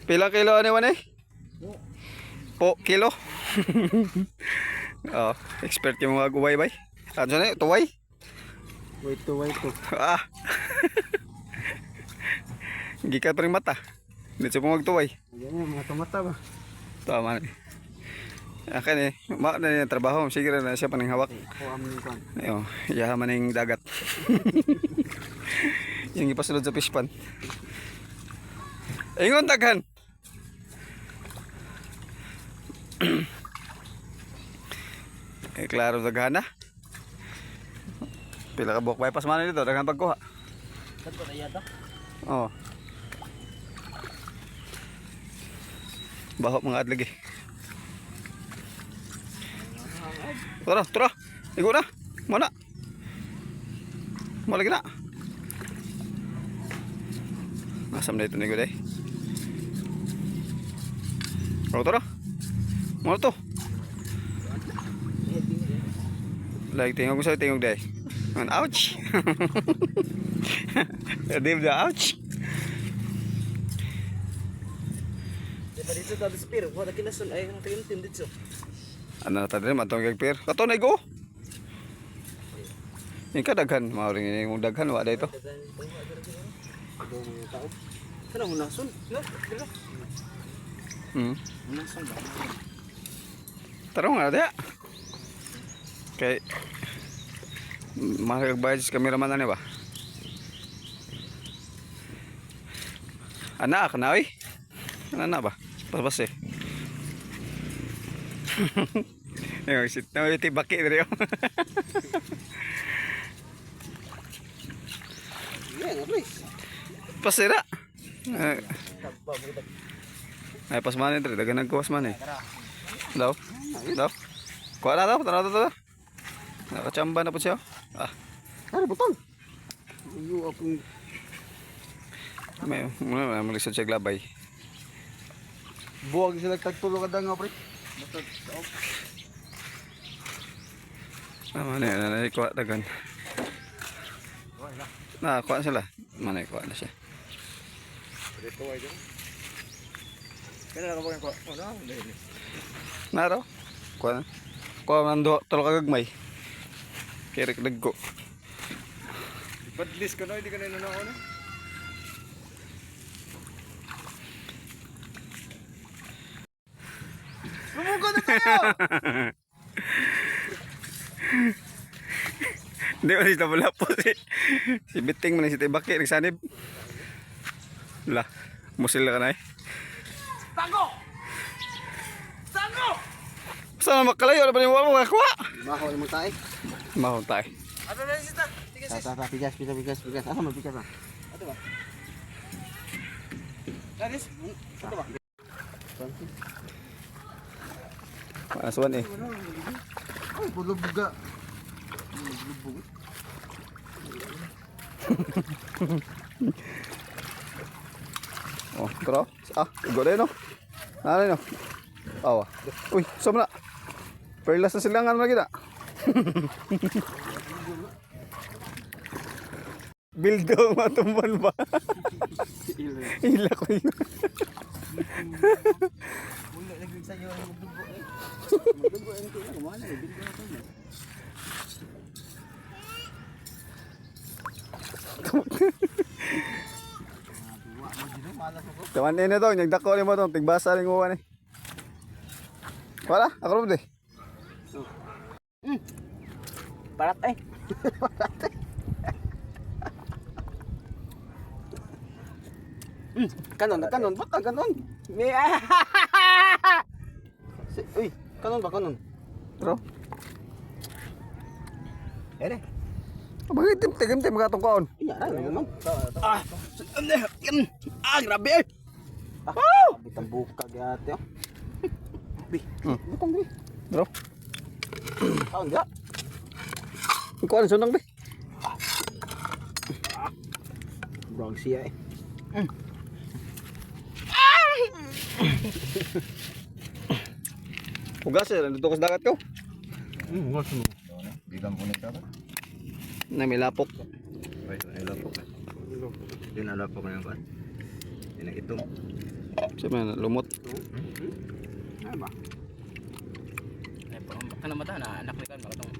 Pila kilo ano man eh? Po kilo. Oh, expert yung mga guway bay. Ano na tuway? Wait to. Ah. Gikat pa rin mata. Hindi siya pong magtuway. Ayan mga tumata ba? Tama na. Akin eh, na yung trabaho. Sige na siya panang hawak. Ako amin kan. Ayun, yaman na yung dagat. Yung ipasulod sa fish pan. Ingon daghan. Eh, klaro daghan na. Pila ka buhok bypass man dito, daghan pagkuha. Saan na yata? Oo. Bahok mga adlagi. Tara. Igo na. Mana? Malagi na. Masam na ito nigo day. Tara. Mana to? Lagi tingog ko sa tingog day. Ouch. Dim da ouch. Diba dito tabi spear? Wala kinasun ay ang tim dito. Ano na tayo matong kagpir? Kato na igo. Yung kadaghan, maaaring yung daghan wala ito. Sana mo nasun? Nasun ba? Tarong nga dia. Kay mahal bayad sa cameraman na ba? Anak na oy. Ana ba? Pas eh. Ayo sit na ulit baki diri. Yeah, please. Pasira. Ay pas man diri dagan nagkuwas man eh. Daw. Kuha na daw, tara. Nakachamba na po siya. Ah, Ano butol? Iyo akong may malisod siya glabay. buwag sila tagtulo ka nga pre. Ah, mana na kuha dagan. Na kuha sila. Mana kuha na siya. Dito ay dito. Kaya ka ba ko? Ano? Naro. Kuha. Kuha man do tulo ka gagmay. Kirik dagko. Badlis ko no, hindi ka na inunaw na. Lumugo na tayo! Hindi mo siya wala po si Biting man si Tibaki nagsanib. Lah, musil ka na eh. Tango! Tango! Saan makalayo na ba yung wala mo kakuha? Maho mo tayo. Mahon tayo. Ano na sita? Tigas. Pigas. Ano mo pigas na? Ato ba? Garis, ato ba? Panasuan eh. Ay, buga. Oh, tara. Ah, gole no. Ano no? Awa. Uy, sama na. Perlas na silangan lagi na. Bildo matumban ba? Ila ko yun. Wala lagi sa iyo ang dugo eh. Dugo ang tuwa, kumana eh, bildo na tayo. Kaman ini to, nagdako ni mo to, tigbasa ring uwan eh. Wala, ako rin deh. Parat eh. Kanon, ba't ang kanon? Uy, kanon ba, kanon? Bro, Ere. bakit tim magatong kaon? Iya, naman. Grabe eh. Bitang buka gati oh. Bi, bitang bi. Bro, Kaon dia. ikaw ang sunang be. Brong siya eh. Hugas eh, nandito ko sa dagat ko. Ngas mo. Bilang po nito. Na may lapok. Ay, lapok. Dinalapok na yan ba? Yan ang itong. Siya man, lumot. Ano ba? Ay, parang mata na mata na anak ni kan, makatong